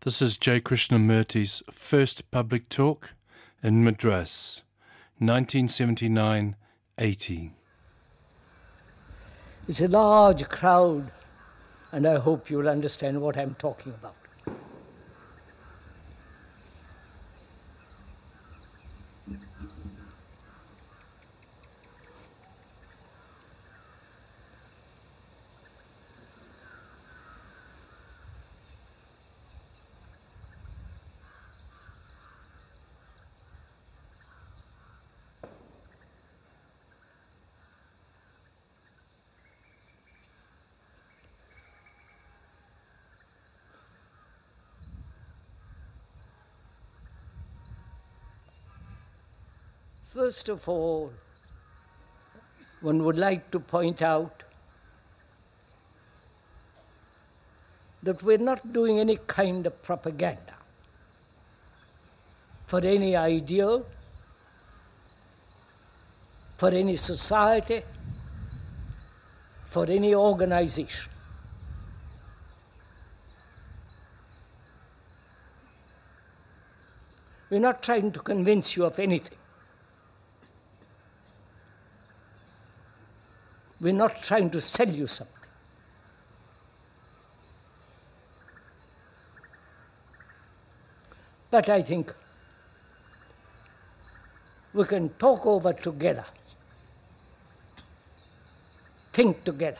This is J. Krishnamurti's first public talk in Madras, 1979-80. It's a large crowd, and I hope you'll understand what I'm talking about. First of all, one would like to point out that we're not doing any kind of propaganda for any ideal, for any society, for any organization. We're not trying to convince you of anything. We're not trying to sell you something. But I think we can talk over together, think together,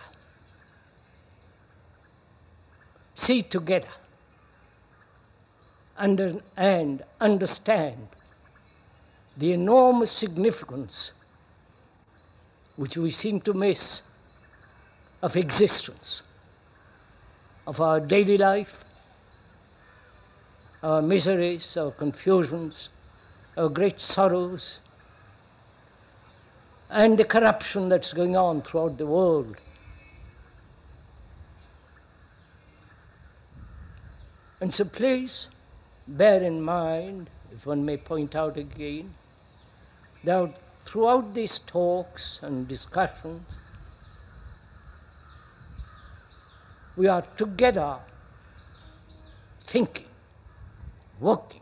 see together, and understand the enormous significance which we seem to miss of existence, of our daily life, our miseries, our confusions, our great sorrows, and the corruption that's going on throughout the world. And so please bear in mind, if one may point out again, that throughout these talks and discussions, we are together thinking, working.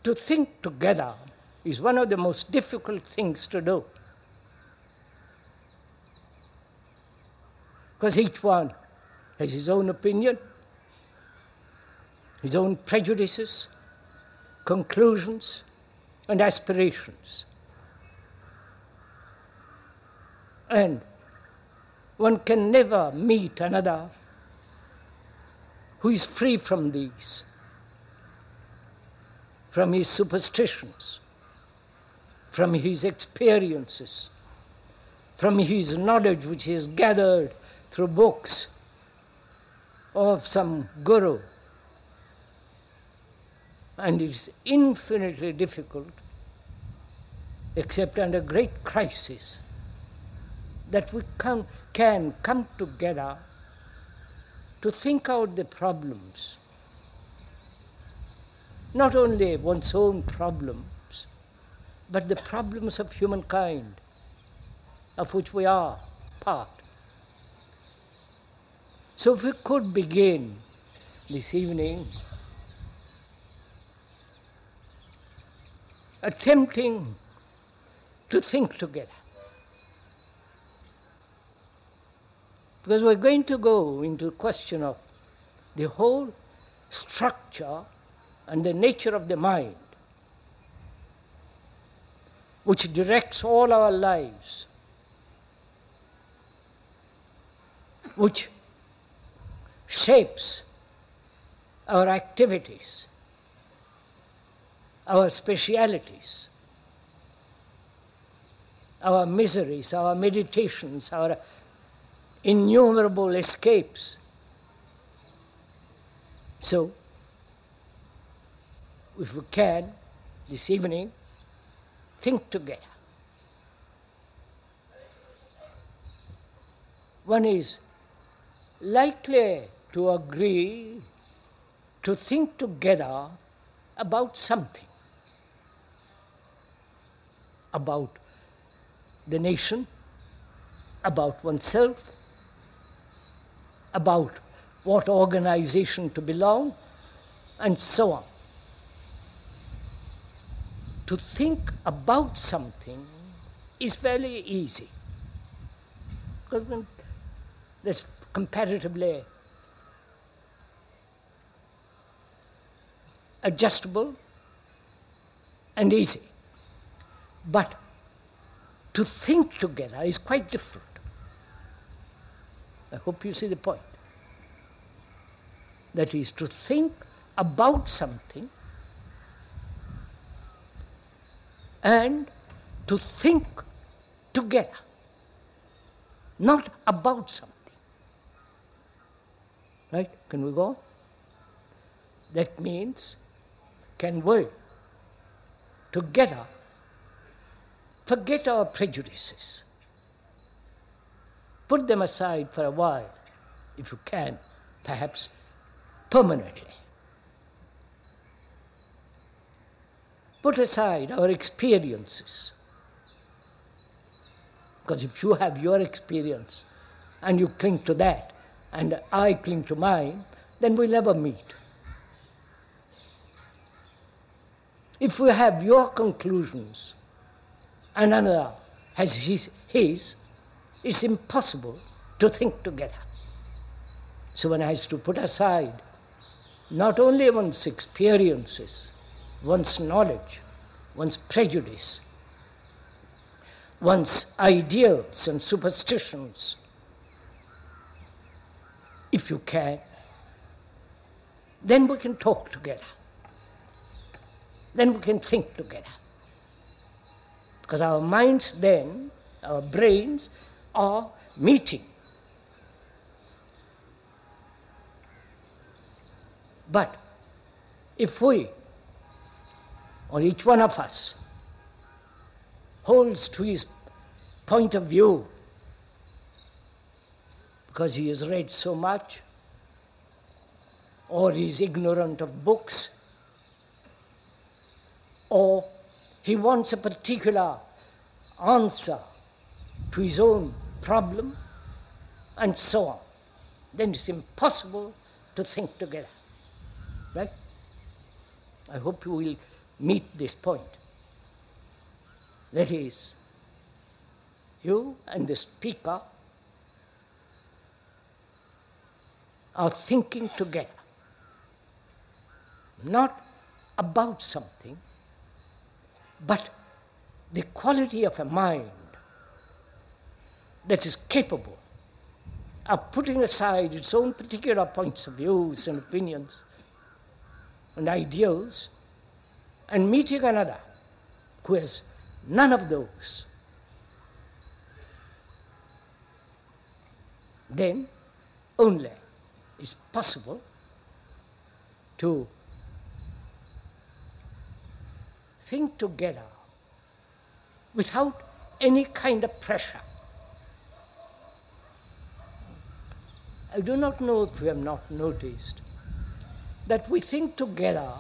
To think together is one of the most difficult things to do, because each one has his own opinion, his own prejudices, conclusions, and aspirations. And one can never meet another who is free from these, from his superstitions, from his experiences, from his knowledge which is gathered through books of some guru. And it is infinitely difficult, except under great crisis, that we can come together to think out the problems, not only one's own problems, but the problems of humankind, of which we are part. So if we could begin this evening attempting to think together. Because we're going to go into the question of the whole structure and the nature of the mind, which directs all our lives, which shapes our activities, our specialities, our miseries, our meditations, our innumerable escapes. So, if we can, this evening, think together. One is likely to agree to think together about something, about the nation, about oneself, about what organization to belong, and so on. To think about something is fairly easy, because there's comparatively adjustable and easy. But to think together is quite different. I hope you see the point. That is, to think about something and to think together, not about something. Right? Can we go? That means, can we together forget our prejudices, put them aside for a while, if you can, perhaps permanently. Put aside our experiences. Because if you have your experience and you cling to that, and I cling to mine, then we'll never meet. If we have your conclusions and another has his, it's impossible to think together. So one has to put aside not only one's experiences, one's knowledge, one's prejudice, one's ideals and superstitions, if you can, then we can talk together. Then we can think together. Because our minds then, our brains, are meeting. But if we, or each one of us, holds to his point of view, because he has read so much, or he is ignorant of books, or he wants a particular answer to his own problem, and so on, then it's impossible to think together. Right? I hope you will meet this point. That is, you and the speaker are thinking together, not about something, but the quality of a mind that is capable of putting aside its own particular points of views and opinions and ideals and meeting another who has none of those. Then only is possible to think together without any kind of pressure. I do not know if you have not noticed that we think together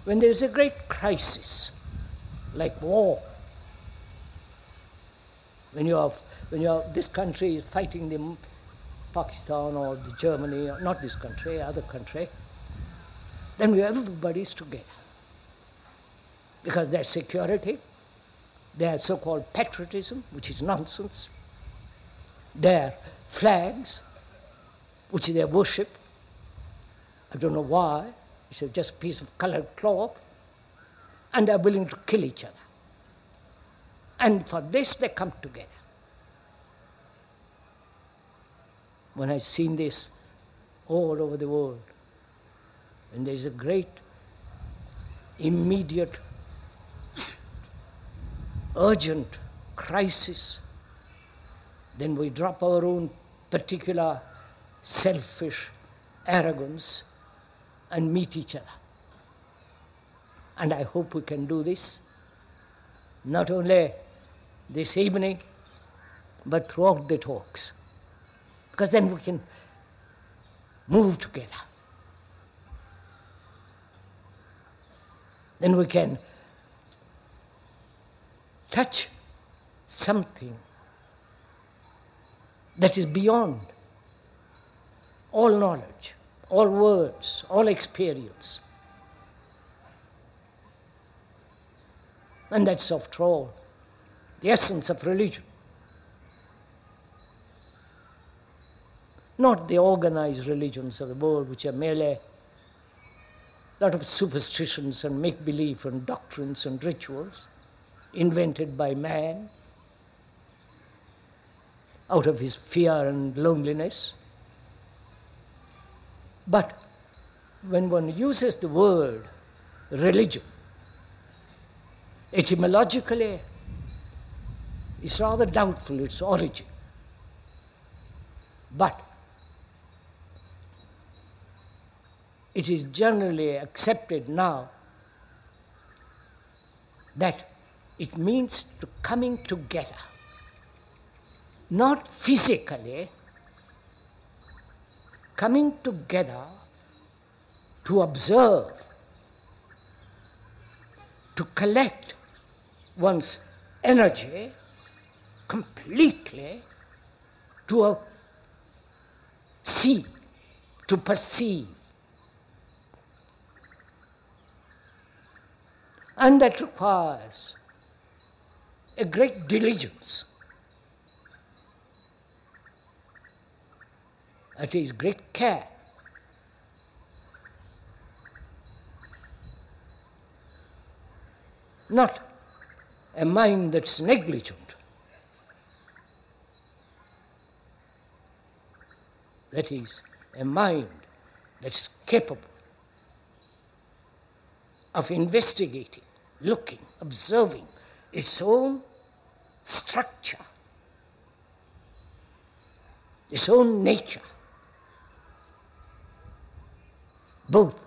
when there is a great crisis, like war. When this country is fighting the Pakistan or the Germany, or not this country, other country, then everybody is together. Because their security, their so-called patriotism, which is nonsense, their flags, which they worship, I don't know why, it's just a piece of colored cloth, and they're willing to kill each other. And for this they come together. When I've seen this all over the world, and there's a great, immediate, urgent crisis, then we drop our own particular selfish arrogance and meet each other. And I hope we can do this, not only this evening, but throughout the talks. Because then we can move together. Then we can touch something that is beyond all knowledge, all words, all experience. And that's, after all, the essence of religion. Not the organized religions of the world, which are merely a lot of superstitions and make-believe and doctrines and rituals invented by man out of his fear and loneliness. But when one uses the word religion, etymologically, it's rather doubtful its origin. But it is generally accepted now that it means to coming together, not physically, coming together to observe, to collect one's energy completely to see, to perceive. And that requires a great diligence. That is, great care. Not a mind that's negligent. That is, a mind that's capable of investigating, looking, observing its own structure, its own nature, both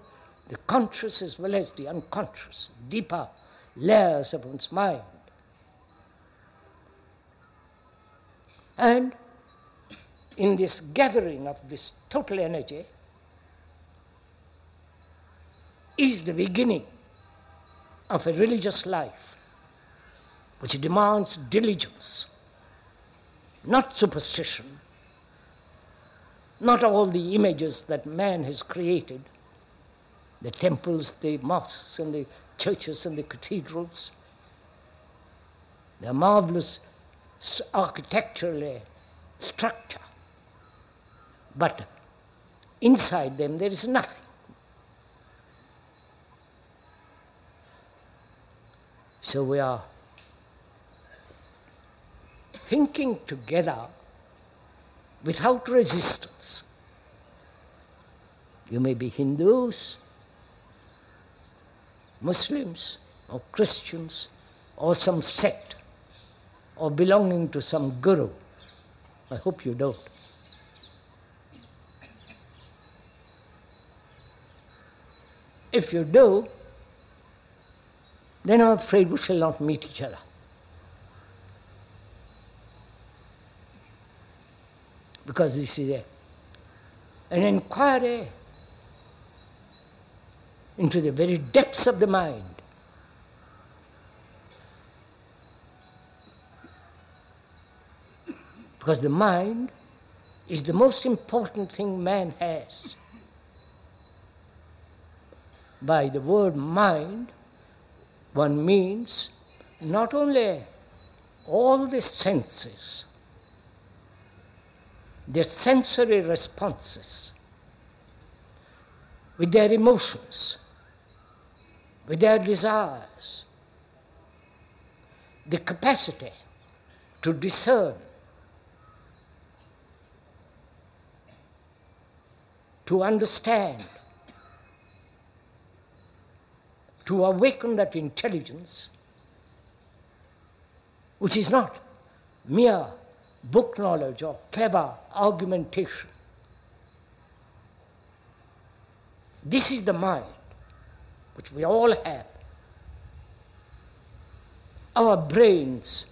the conscious as well as the unconscious, deeper layers of one's mind. And in this gathering of this total energy is the beginning of a religious life which demands diligence, not superstition, not all the images that man has created, the temples, the mosques and the churches and the cathedrals. They're marvelous architecturally structure, but inside them there is nothing. So we are thinking together without resistance. You may be Hindus, Muslims, or Christians, or some sect, or belonging to some guru. I hope you don't. If you do, then I'm afraid we shall not meet each other. Because this is an inquiry into the very depths of the mind. Because the mind is the most important thing man has. By the word mind, one means not only all the senses, their sensory responses, with their emotions, with their desires, the capacity to discern, to understand, to awaken that intelligence, which is not mere book knowledge or clever argumentation. This is the mind which we all have. Our brains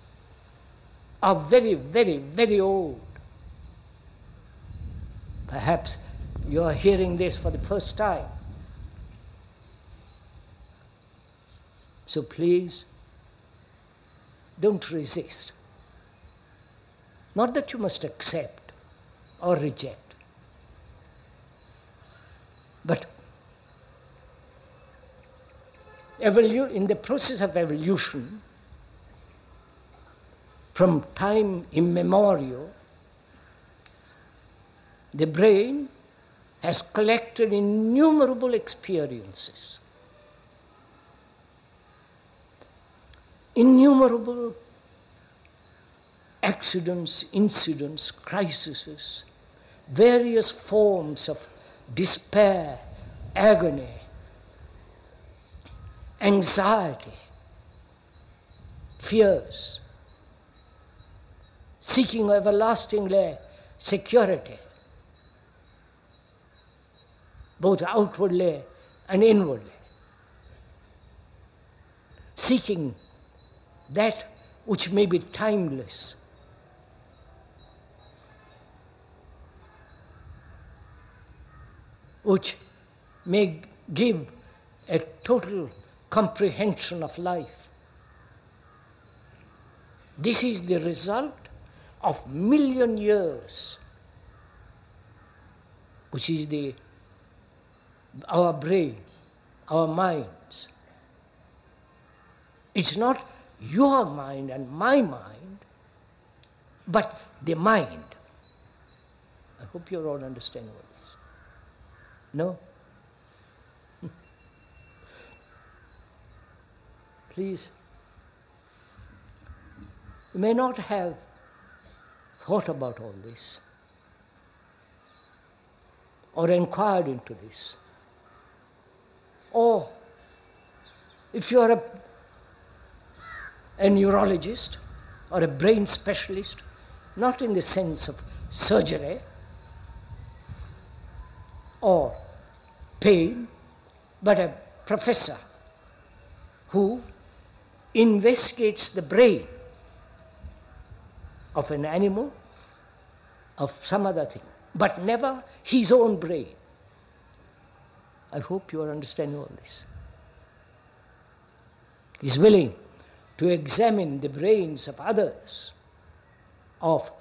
are very, very, very old. Perhaps you are hearing this for the first time. So please, don't resist. Not that you must accept or reject. in the process of evolution, from time immemorial, the brain has collected innumerable experiences, innumerable accidents, incidents, crises, various forms of despair, agony, anxiety, fears, seeking everlasting security, both outwardly and inwardly, seeking that which may be timeless, which may give a total comprehension of life. This is the result of million years, which is our brain, our minds. It's not your mind and my mind, but the mind. I hope you're all understanding all this. No? Please. You may not have thought about all this or inquired into this. Or if you are a neurologist or a brain specialist, not in the sense of surgery or pain, but a professor who investigates the brain of an animal, of some other thing, but never his own brain. I hope you are understanding all this. He's willing to examine the brains of others, of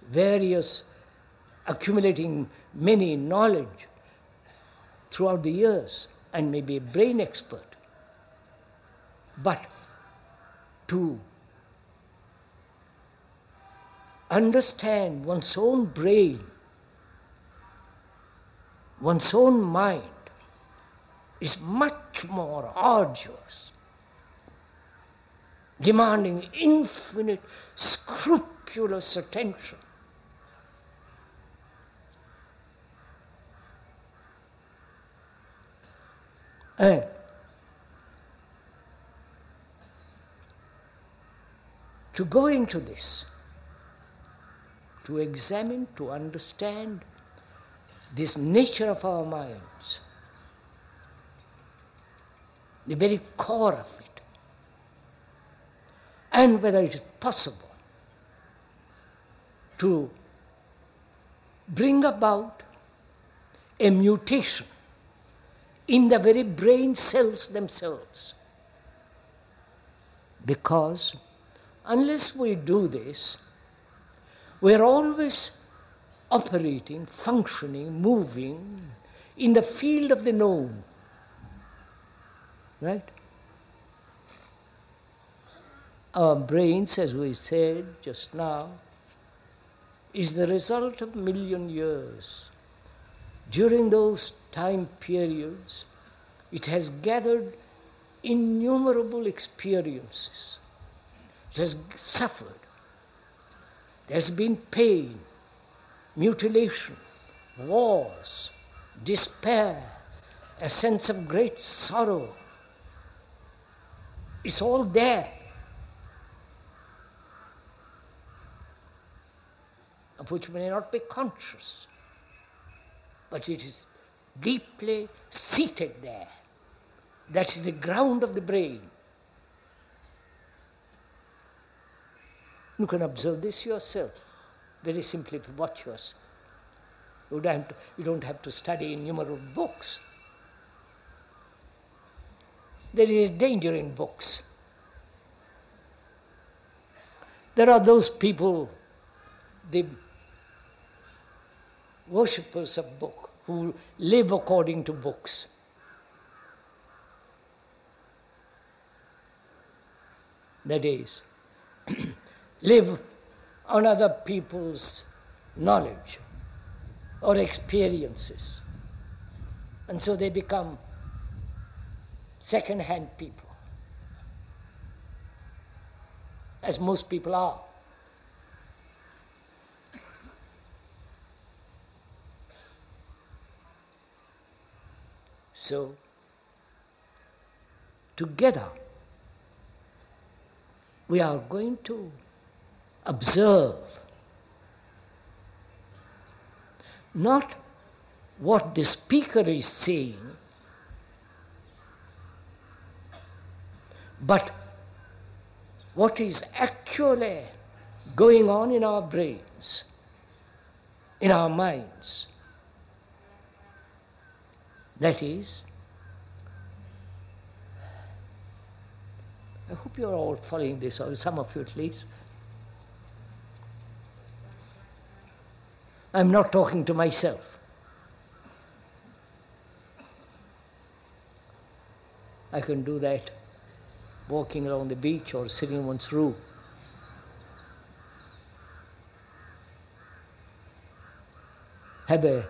various accumulating many knowledge throughout the years, and may be a brain expert. But to understand one's own brain, one's own mind, is much more arduous, demanding infinite, scrupulous attention. And to go into this, to examine, to understand this nature of our minds, the very core of it, and whether it is possible to bring about a mutation in the very brain cells themselves. Because unless we do this, we are always operating, functioning, moving in the field of the known. Right? Our brains, as we said just now, is the result of million years. During those time periods, it has gathered innumerable experiences. It has suffered. There has been pain, mutilation, wars, despair, a sense of great sorrow. It's all there, of which we may not be conscious, but it is deeply seated there. That's the ground of the brain. You can observe this yourself, very simply if you watch yourself. You don't have to study innumerable books. There is danger in books. There are those people, the worshippers of book, who live according to books. that is, live on other people's knowledge or experiences. And so they become second-hand people, as most people are. So, together, we are going to observe not what the speaker is saying, but what is actually going on in our brains, in our minds. That is, I hope you're all following this, or some of you at least. I'm not talking to myself. I can do that walking along the beach or sitting in one's room. Have a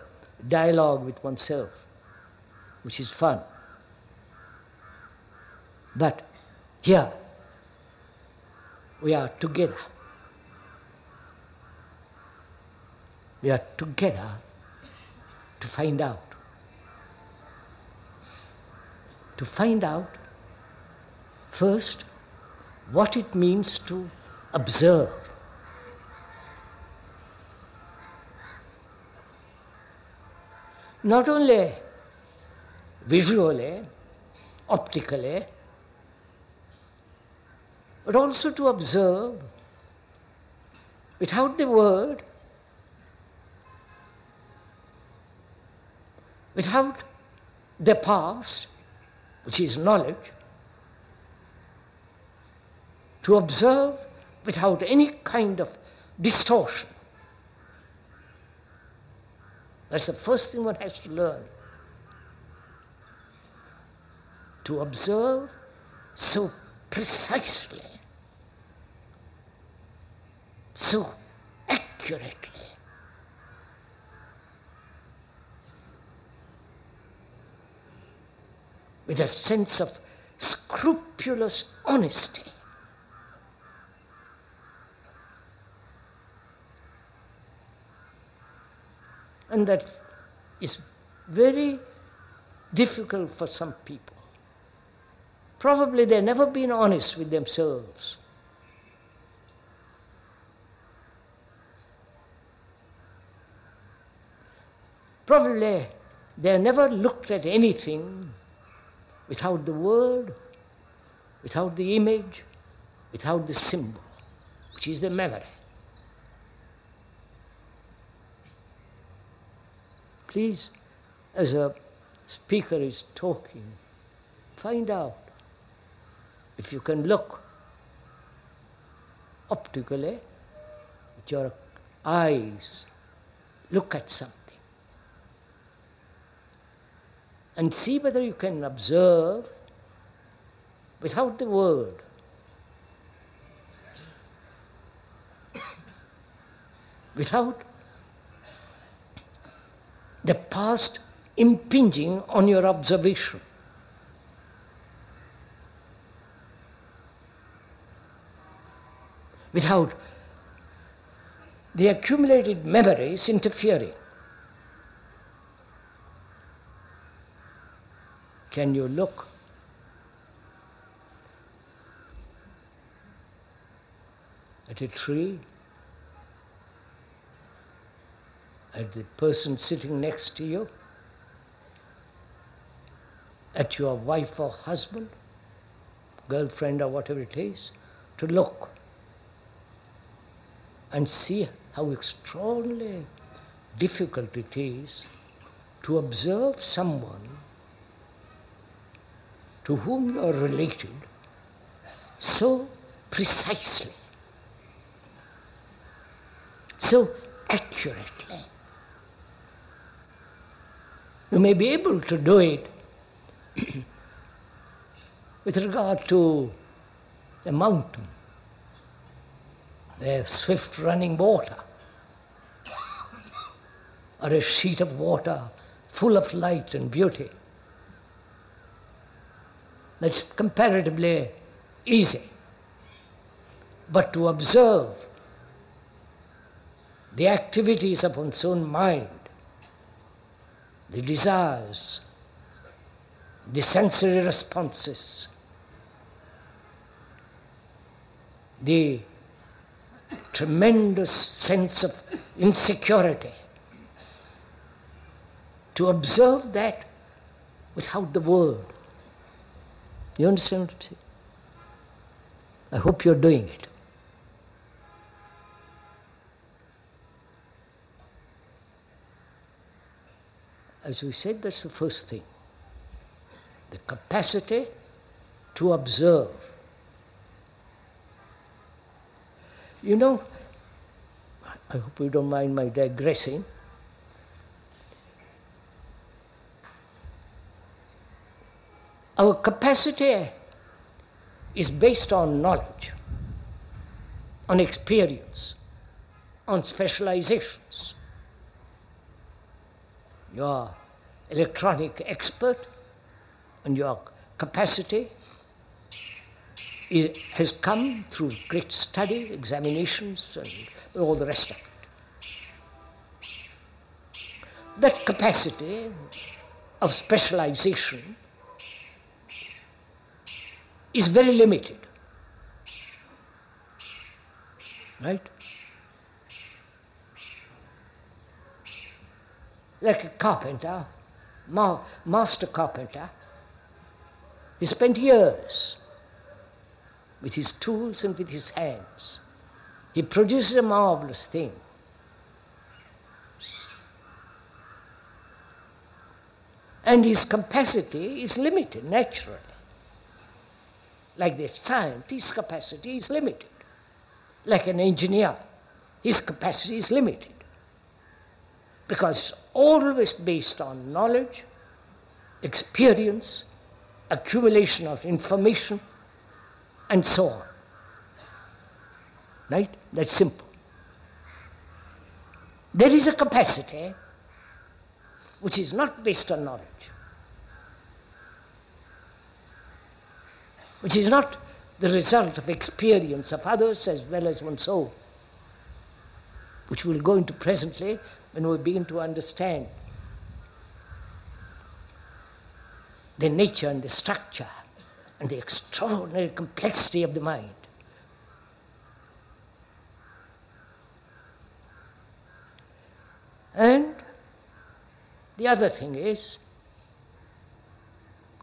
dialogue with oneself, which is fun. But here, we are together. We are together to find out. To find out, first, what it means to observe. Not only visually, optically, but also to observe without the word, without the past, which is knowledge, to observe without any kind of distortion. That's the first thing one has to learn. To observe so precisely, so accurately, with a sense of scrupulous honesty. And that is very difficult for some people. Probably they've never been honest with themselves. Probably they've never looked at anything without the word, without the image, without the symbol, which is the memory. Please, as a speaker is talking, find out if you can look optically with your eyes, look at something, and see whether you can observe without the word, without the past impinging on your observation. Without the accumulated memories interfering. Can you look at a tree, at the person sitting next to you, at your wife or husband, girlfriend or whatever it is, to look and see how extraordinarily difficult it is to observe someone to whom you are related so precisely, so accurately. You may be able to do it with regard to a mountain, a swift running water, or a sheet of water full of light and beauty. That's comparatively easy. But to observe the activities of one's own mind, the desires, the sensory responses, the tremendous sense of insecurity, to observe that without the word. You understand what I'm saying? I hope you're doing it. As we said, that's the first thing. The capacity to observe. You know, I hope you don't mind my digressing. Our capacity is based on knowledge, on experience, on specializations. Your electronic expert and your capacity has come through great study, examinations, and all the rest of it. That capacity of specialization is very limited, right? Like a carpenter, master carpenter, he spent years with his tools and with his hands. He produces a marvelous thing. And his capacity is limited, naturally. Like the scientist's capacity is limited. Like an engineer, his capacity is limited. Because always based on knowledge, experience, accumulation of information, and so on. Right? That's simple. There is a capacity which is not based on knowledge, which is not the result of experience of others as well as one's own, which we'll go into presently when we begin to understand the nature and the structure and the extraordinary complexity of the mind. And the other thing is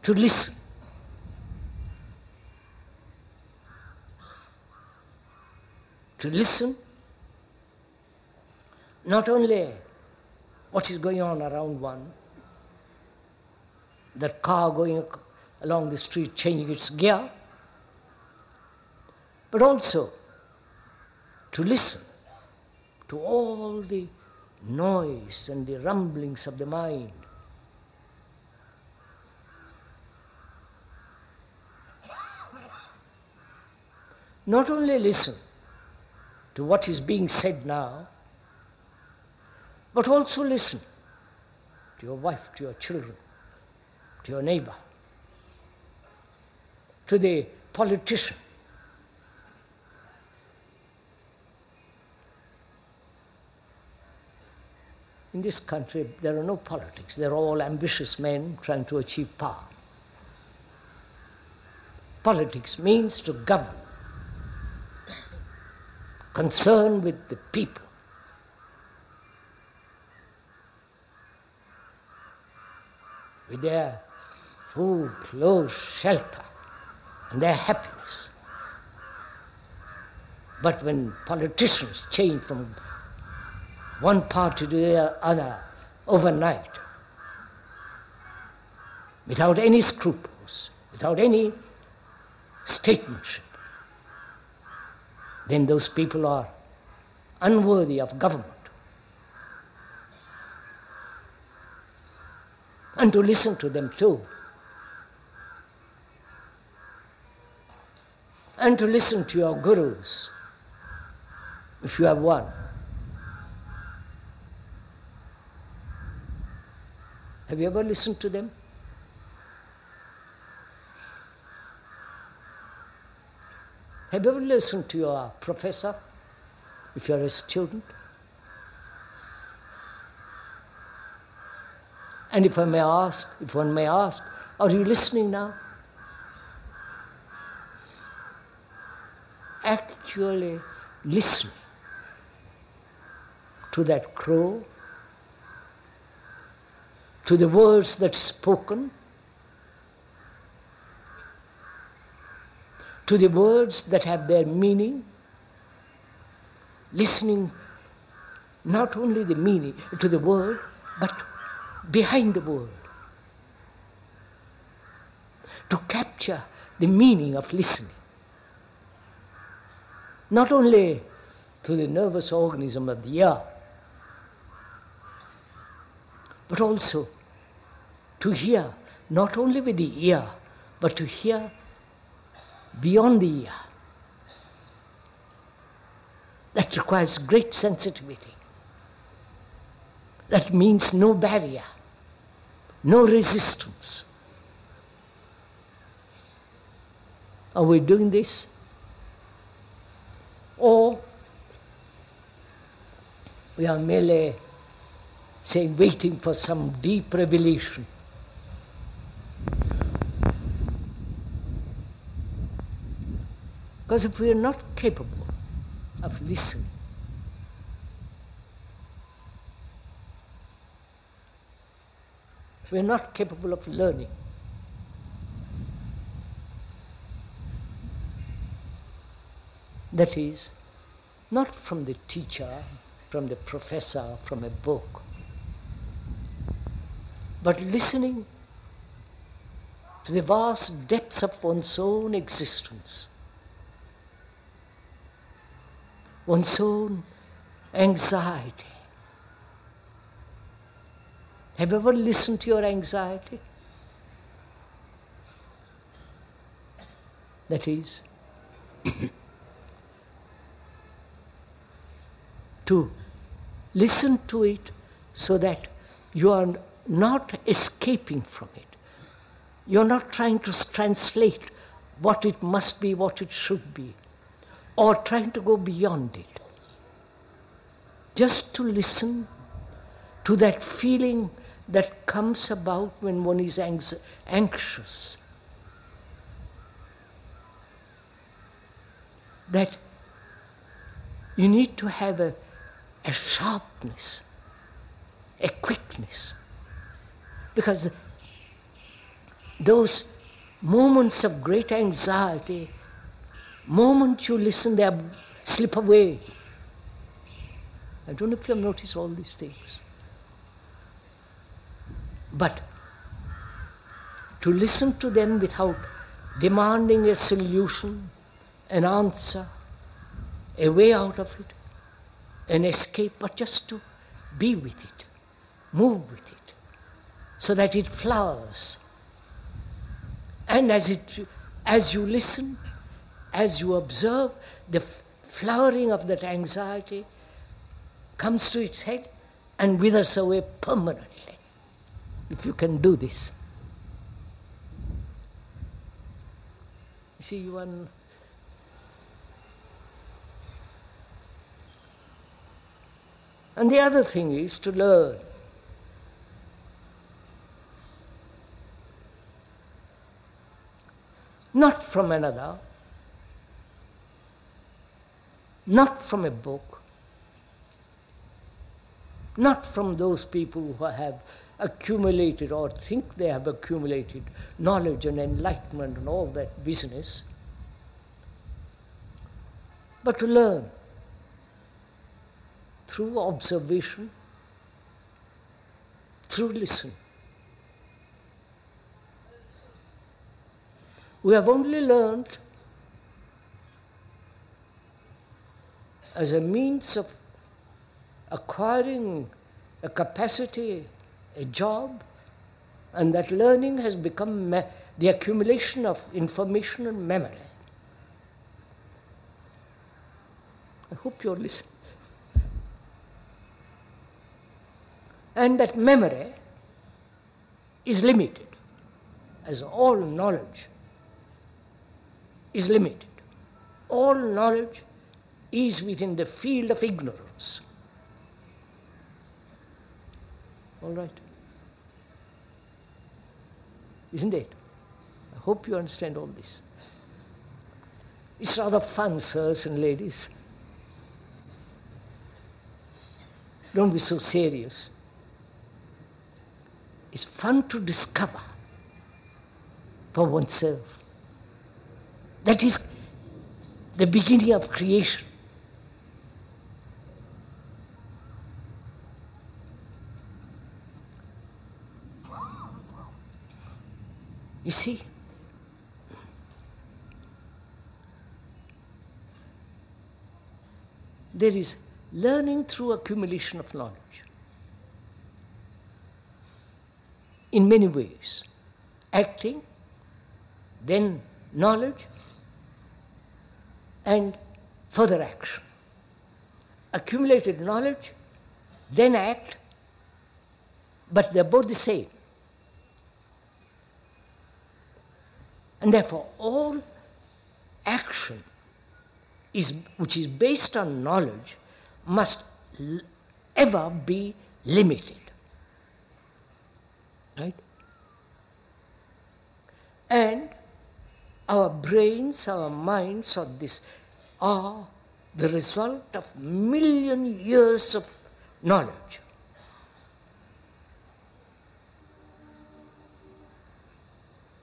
to listen. To listen not only what is going on around one, that car going along the street changing its gear, but also to listen to all the noise and the rumblings of the mind. Not only listen to what is being said now, but also listen to your wife, to your children, to your neighbor, to the politician. In this country, there are no politics. They're all ambitious men trying to achieve power. Politics means to govern, concern with the people. With their food, clothes, shelter, and their happiness. But when politicians change from one party to the other overnight, without any scruples, without any statesmanship, then those people are unworthy of government. And to listen to them too. and to listen to your gurus, if you have one. Have you ever listened to them? Have you ever listened to your professor, if you're a student? And if one may ask, are you listening now? Actually listening to that crow, to the words that's spoken, to the words that have their meaning, listening not only the meaning to the word, but behind the word, to capture the meaning of listening, not only to the nervous organism of the ear, but also to hear not only with the ear, but to hear beyond the ear. That requires great sensitivity. That means no barrier, no resistance. Are we doing this? Or we are merely saying, waiting for some deep revelation? Because if we are not capable of listening, we are not capable of learning. That is, not from the teacher, from the professor, from a book, but listening to the vast depths of one's own existence, one's own anxiety. Have you ever listened to your anxiety? That is, to listen to it so that you are not escaping from it. You're not trying to translate what it must be, what it should be, or trying to go beyond it. Just to listen to that feeling that comes about when one is anxious. That you need to have a sharpness, a quickness. Because those moments of great anxiety, moment you listen, they slip away. I don't know if you have noticed all these things. But to listen to them without demanding a solution, an answer, a way out of it, an escape, but just to be with it, move with it, so that it flowers. And as you listen, as you observe, the flowering of that anxiety comes to its head and withers away permanently. If you can do this. You see, and the other thing is to learn. Not from another, not from a book, not from those people who have accumulated or think they have accumulated knowledge and enlightenment and all that business, but to learn through observation, through listening. We have only learned as a means of acquiring a capacity, a job, and that learning has become the accumulation of information and memory. I hope you're listening. And that memory is limited, as all knowledge is limited. All knowledge is within the field of ignorance. All right? Isn't it? I hope you understand all this. It's rather fun, sirs and ladies. Don't be so serious. It's fun to discover for oneself. That is the beginning of creation. You see, there is learning through accumulation of knowledge in many ways. Acting, then knowledge, and further action. Accumulated knowledge, then act, but they're both the same. And therefore, all action which is based on knowledge must ever be limited. Right? And our brains, our minds are the result of million years of knowledge.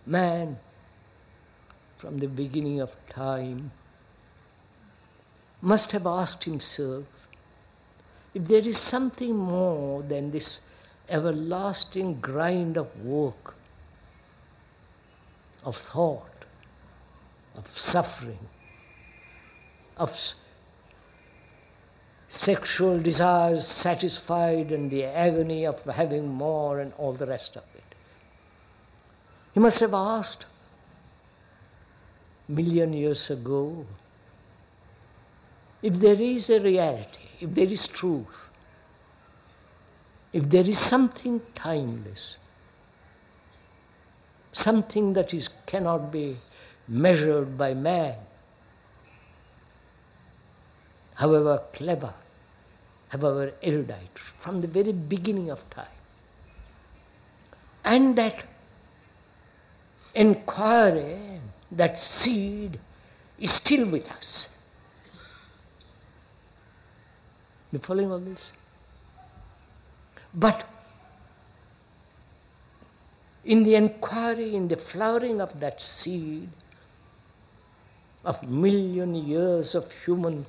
Man, from the beginning of time, must have asked himself if there is something more than this everlasting grind of work, of thought, of suffering, of sexual desires satisfied and the agony of having more and all the rest of it. He must have asked million years ago, if there is a reality, if there is truth, if there is something timeless, something that cannot be measured by man, however clever, however erudite, from the very beginning of time, and that inquiry, that seed, is still with us. You following all this? But in the inquiry, in the flowering of that seed, of million years of human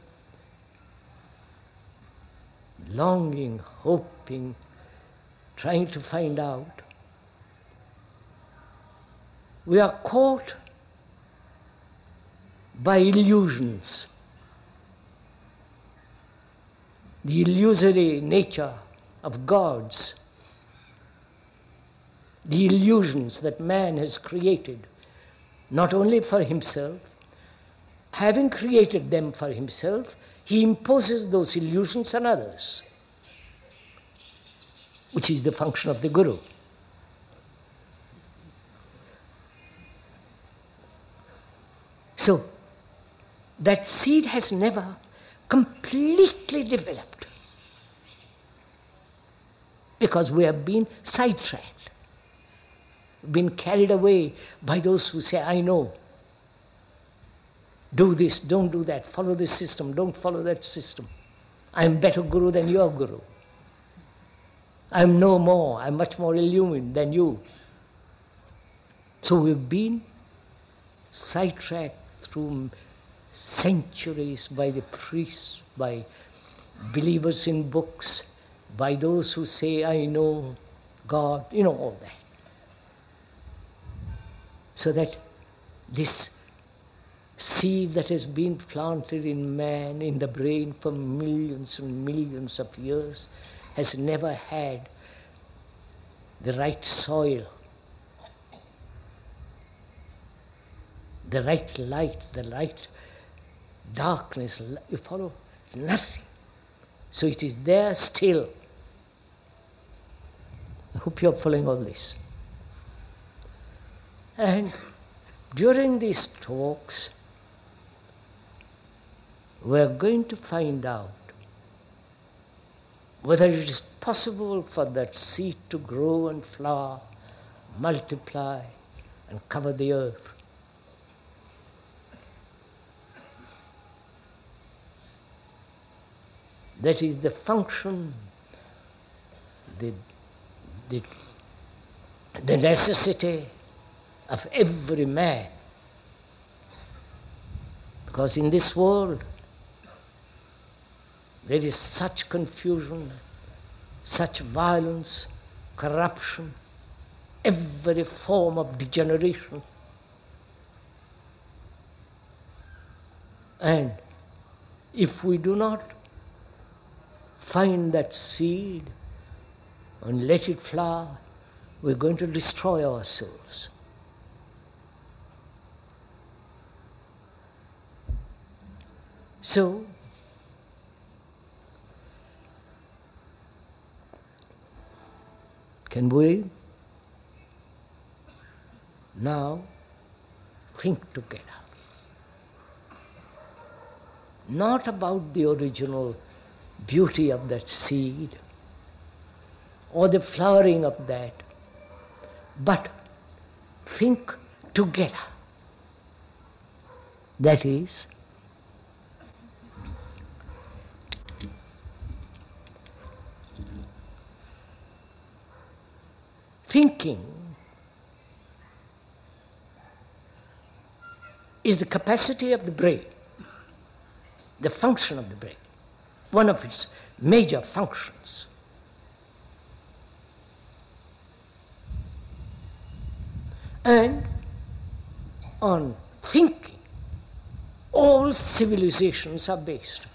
longing, hoping, trying to find out, we are caught by illusions. The illusory nature of gods, the illusions that man has created, not only for himself, having created them for himself, he imposes those illusions on others, which is the function of the Guru. So, that seed has never completely developed because we have been sidetracked, been carried away by those who say, I know. Do this, don't do that, follow this system, don't follow that system. I am better Guru than your Guru. I am no more, I am much more illumined than you. So we've been sidetracked through centuries by the priests, by believers in books, by those who say, I know God, all that. So that this seed that has been planted in man, in the brain for millions and millions of years, has never had the right soil, the right light, the right darkness. You follow? Nothing. So it is there still. I hope you are following all this. And during these talks, we are going to find out whether it is possible for that seed to grow and flower, multiply, and cover the earth. That is the function, the necessity of every man. Because in this world, there is such confusion, such violence, corruption, every form of degeneration. And if we do not find that seed and let it flower, we're going to destroy ourselves. So, can we now think together? Not about the original beauty of that seed or the flowering of that, but think together. That is, thinking is the capacity of the brain, the function of the brain, one of its major functions. And on thinking, all civilizations are based.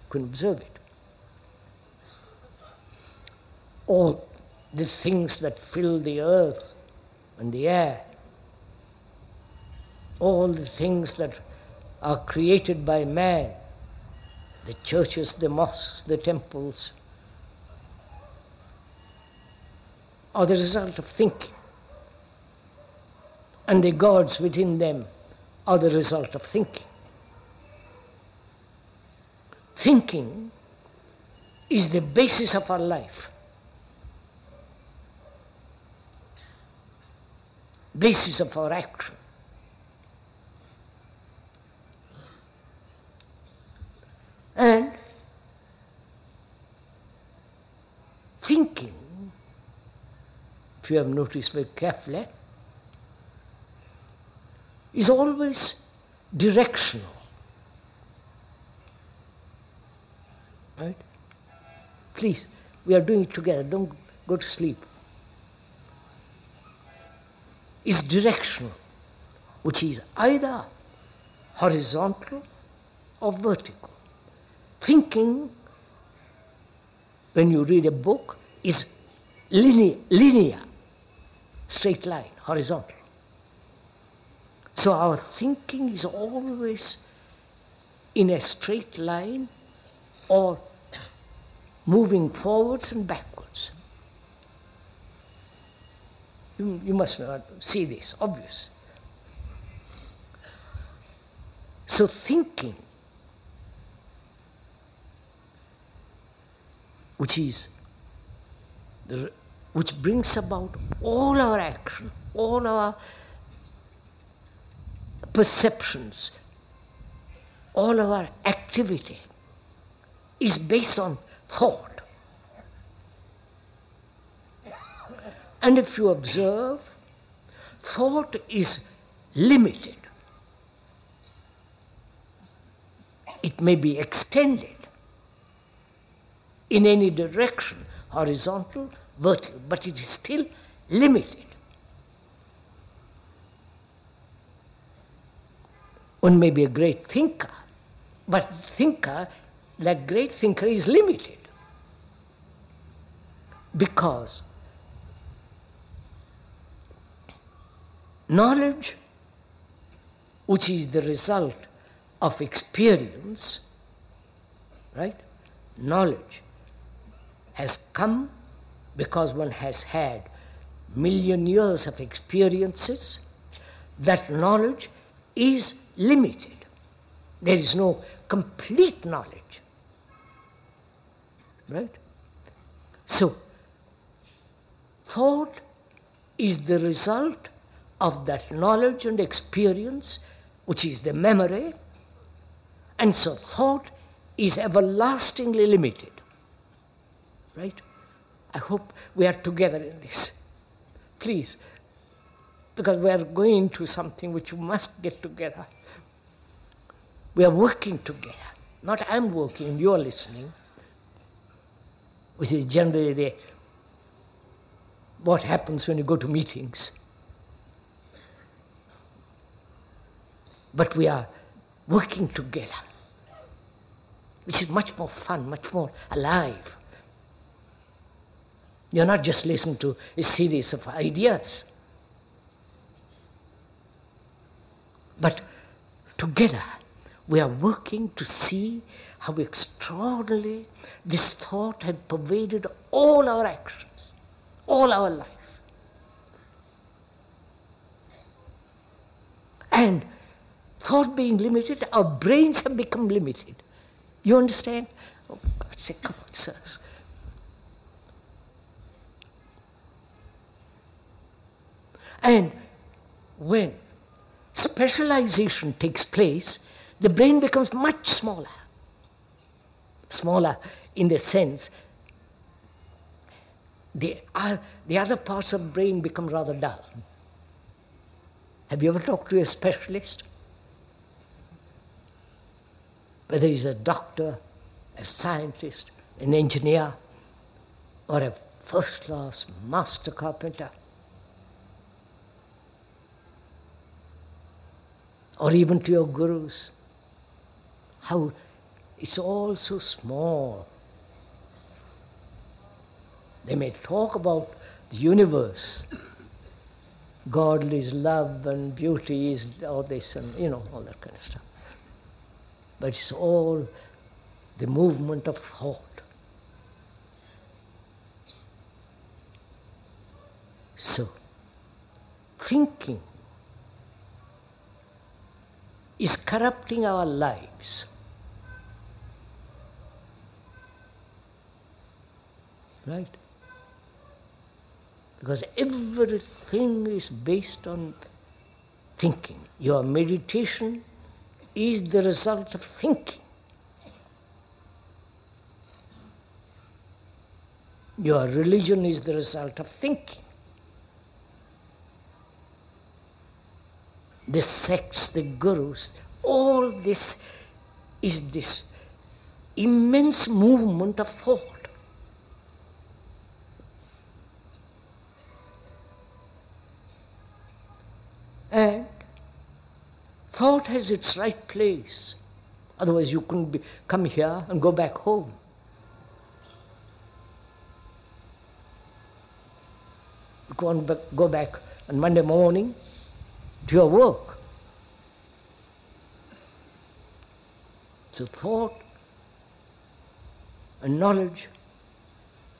You can observe it. All the things that fill the earth and the air, all the things that are created by man, the churches, the mosques, the temples, are the result of thinking. And the gods within them are the result of thinking. Thinking is the basis of our life, basis of our action. And thinking, if you have noticed very carefully, is always directional. Right? Please, we are doing it together, don't go to sleep. Is directional, which is either horizontal or vertical. Thinking, when you read a book, is linear, straight line, horizontal. So our thinking is always in a straight line or moving forwards and backwards. You must not see this, obvious. So thinking, which brings about all our action, all our perceptions, all our activity, is based on thought. And if you observe, thought is limited. It may be extended in any direction, horizontal, vertical, but it is still limited. One may be a great thinker, but that great thinker is limited because knowledge, which is the result of experience, right? Knowledge has come because one has had million years of experiences. That knowledge is limited. There is no complete knowledge, right? So, thought is the result of that knowledge and experience, which is the memory, and so thought is everlastingly limited, right? I hope we are together in this. Please, because we are going to something which you must get together. We are working together. Not I'm working, you are listening, which is generally what happens when you go to meetings. But we are working together, which is much more fun, much more alive. You're not just listening to a series of ideas, but together we are working to see how extraordinarily this thought had pervaded all our actions, all our life. And thought being limited, our brains have become limited. You understand? Oh, God's sake, come on, sirs. And when specialization takes place, the brain becomes much smaller. Smaller in the sense, the other parts of the brain become rather dull. Have you ever talked to a specialist? Whether he's a doctor, a scientist, an engineer, or a first-class master carpenter, or even to your gurus, how it's all so small. They may talk about the universe. God is love and beauty is all this and, all that kind of stuff. But it's all the movement of thought. So, thinking is corrupting our lives. Right? Because everything is based on thinking. Your meditation is the result of thinking. Your religion is the result of thinking. The sects, the gurus, all this is this immense movement of thought. And thought has its right place. Otherwise you couldn't come here and go back home. You can't go back on Monday morning to your work. So thought and knowledge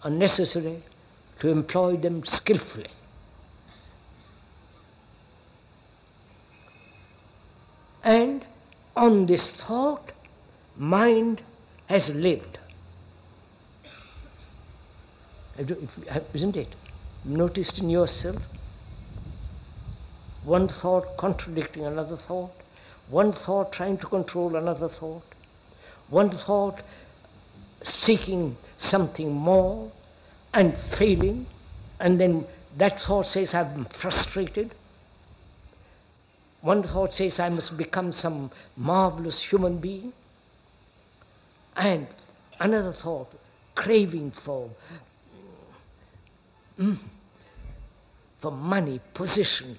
are necessary to employ them skillfully. And on this thought, mind has lived. Isn't it? Noticed in yourself? One thought contradicting another thought, one thought trying to control another thought, one thought seeking something more and failing, and then that thought says, I'm frustrated. One thought says, I must become some marvelous human being. And another thought, craving for money, position.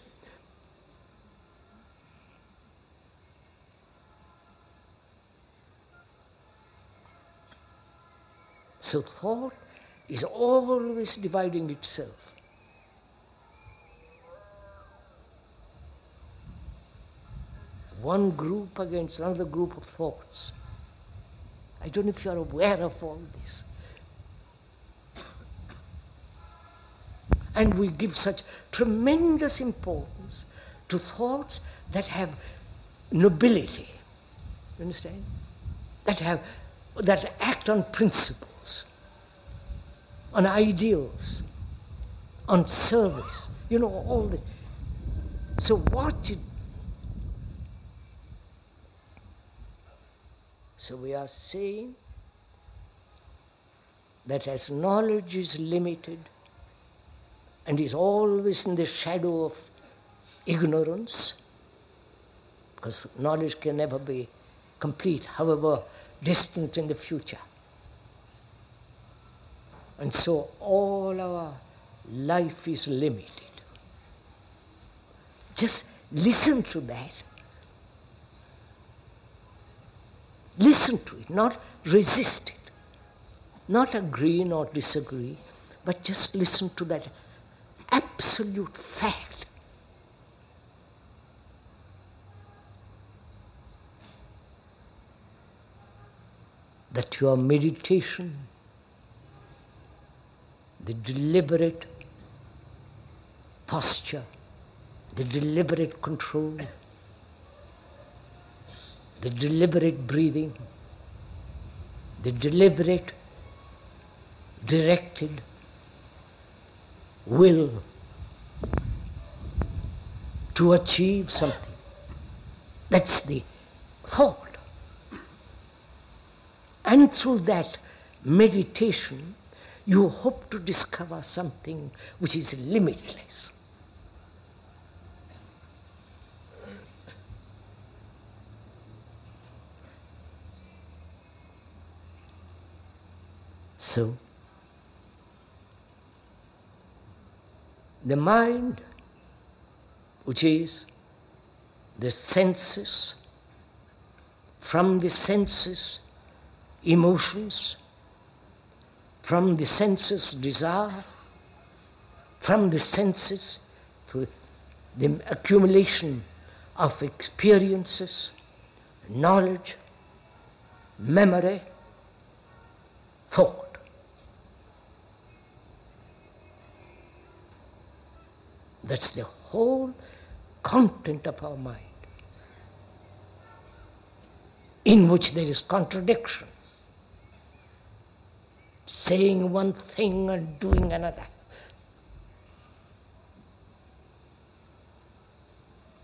So thought is always dividing itself. one group against another group of thoughts. I don't know if you are aware of all this. And we give such tremendous importance to thoughts that have nobility, you understand? That act on principles, on ideals, on service, all this. So So we are saying that as knowledge is limited and is always in the shadow of ignorance, because knowledge can never be complete, however distant in the future. And so all our life is limited. Just listen to that. Listen to it, not resist it, not agree nor disagree, but just listen to that absolute fact. That your meditation, the deliberate posture, the deliberate control, the deliberate breathing, the deliberate, directed will to achieve something. That's the thought. And through that meditation, you hope to discover something which is limitless. So, the mind, which is the senses, from the senses, emotions, from the senses, desire, from the senses to the accumulation of experiences, knowledge, memory, thought. That's the whole content of our mind, in which there is contradiction, saying one thing and doing another,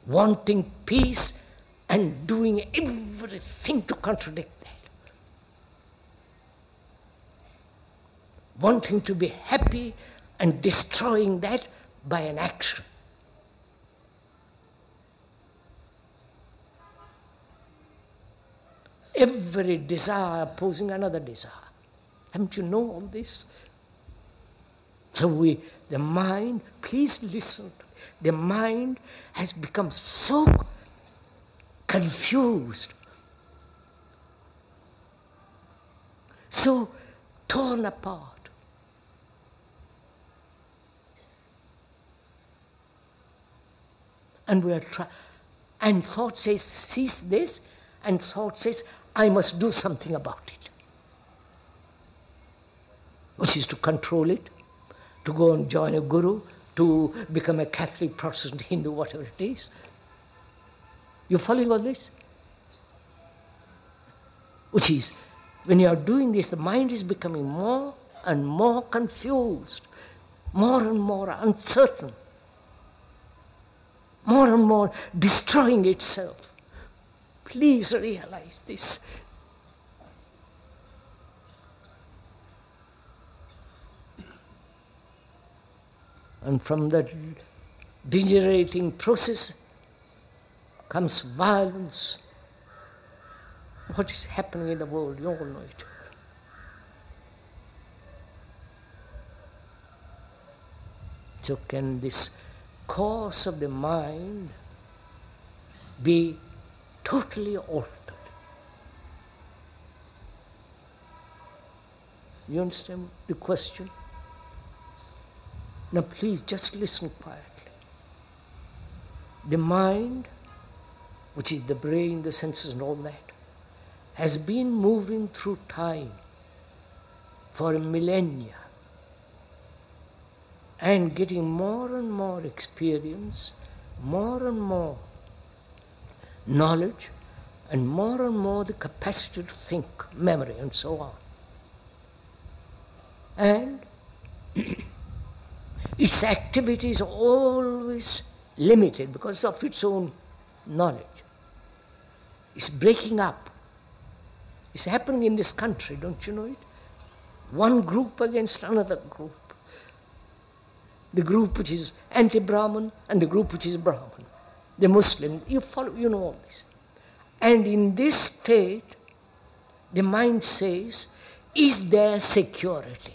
wanting peace and doing everything to contradict that, wanting to be happy and destroying that by an action. Every desire opposing another desire. Haven't you known all this? So the mind, please listen to me. The mind has become so confused, so torn apart. And we are and thought says, cease this, and thought says, I must do something about it. Which is to control it, to go and join a guru, to become a Catholic, Protestant, Hindu, whatever it is. You following all this? Which is, when you are doing this, the mind is becoming more and more confused, more and more uncertain, more and more destroying itself. Please realize this. And from that degenerating process comes violence. What is happening in the world, you all know it. So can this course of the mind be totally altered? You understand the question? Now please just listen quietly. The mind which is the brain, the senses and all that, has been moving through time for millennia and getting more and more experience, more and more knowledge, and more the capacity to think, memory, and so on. And its activity is always limited because of its own knowledge. It's breaking up. It's happening in this country, don't you know it? One group against another group. The group which is anti-Brahman and the group which is Brahman. The Muslim, you know all this. And in this state, the mind says, is there security?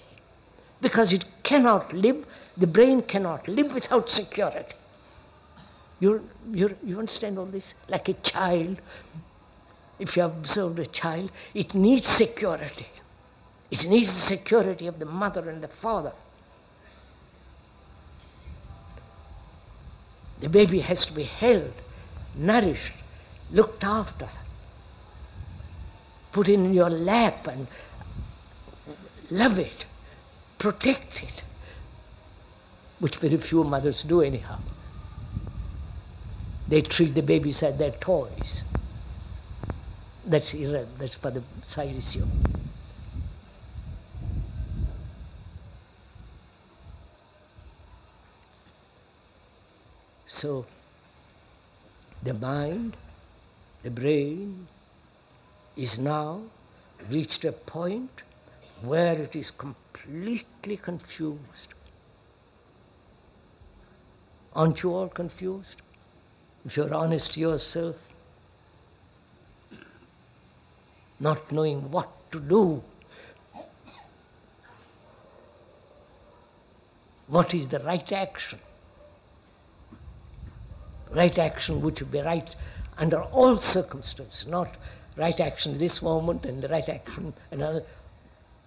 Because it cannot live, the brain cannot live without security. You understand all this? Like a child, if you have observed a child, it needs security. It needs the security of the mother and the father. The baby has to be held, nourished, looked after, put in your lap and love it, protect it, which very few mothers do anyhow. They treat the babies as their toys. That's irrelevant, that's for the side issue. So, the mind, the brain, is now reached a point where it is completely confused. Aren't you all confused? If you're honest to yourself, not knowing what to do, what is the right action? Right action which would be right under all circumstances, not right action this moment and the right action, another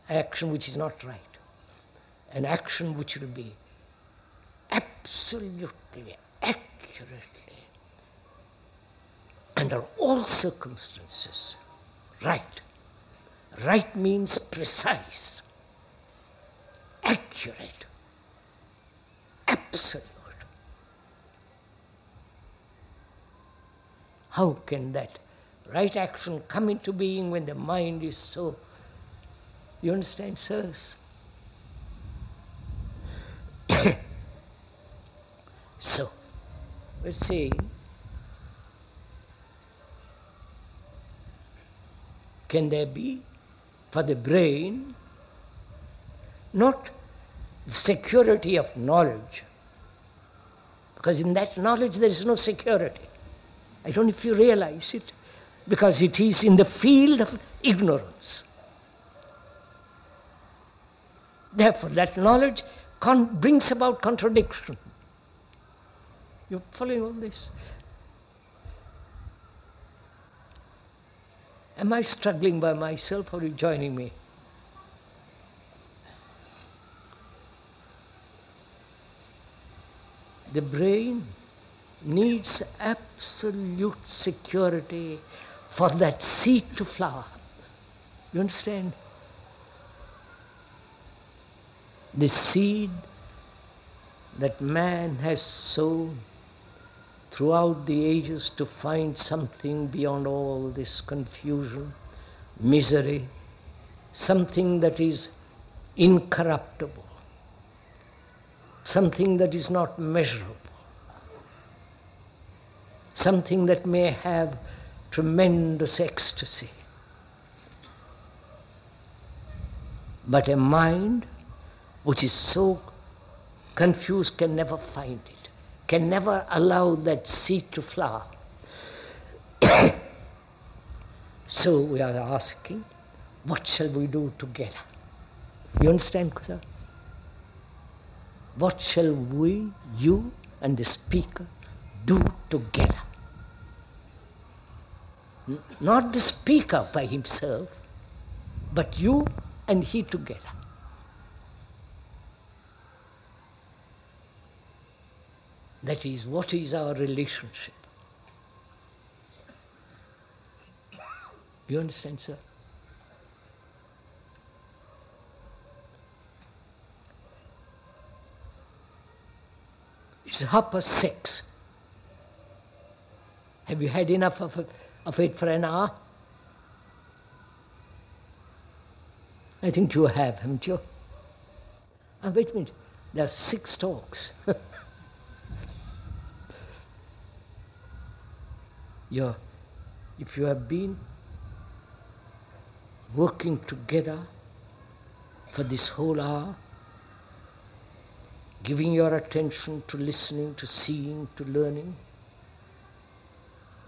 action which is not right. An action which will be absolutely, accurately, under all circumstances, right. Right means precise, accurate, absolute. How can that right action come into being when the mind is so, you understand, sirs? So, we're saying, can there be, for the brain, not the security of knowledge, because in that knowledge there is no security. I don't know if you realize it, because it is in the field of ignorance. Therefore, that knowledge brings about contradiction. You're following all this? Am I struggling by myself, or are you joining me? The brain needs absolute security for that seed to flower. You understand? The seed that man has sown throughout the ages to find something beyond all this confusion, misery, something that is incorruptible, something that is not measurable, something that may have tremendous ecstasy. But a mind which is so confused can never find it, can never allow that seed to flower. So we are asking, what shall we do together? You understand, sir? What shall we, you and the speaker, do together? Not the speaker by himself, but you and he together. That is, what is our relationship? Do you understand, sir? It's 6:30. Have you had enough of it for an hour? I think you have, haven't you? Wait a minute. There are 6 talks. If you have been working together for this whole hour, giving your attention to listening, to seeing, to learning,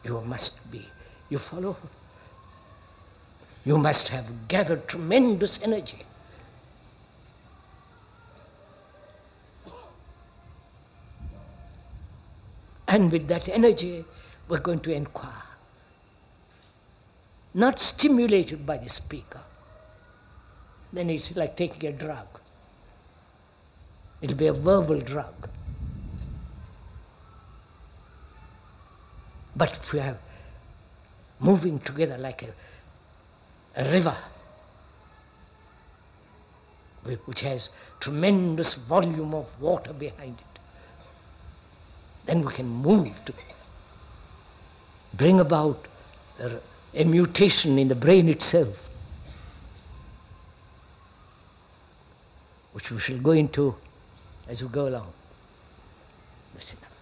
you follow? You must have gathered tremendous energy. And with that energy, we're going to inquire. Not stimulated by the speaker. Then it's like taking a drug. It'll be a verbal drug. But if we are moving together like a river, which has tremendous volume of water behind it, then we can move to bring about a mutation in the brain itself, which we shall go into as we go along. That's enough.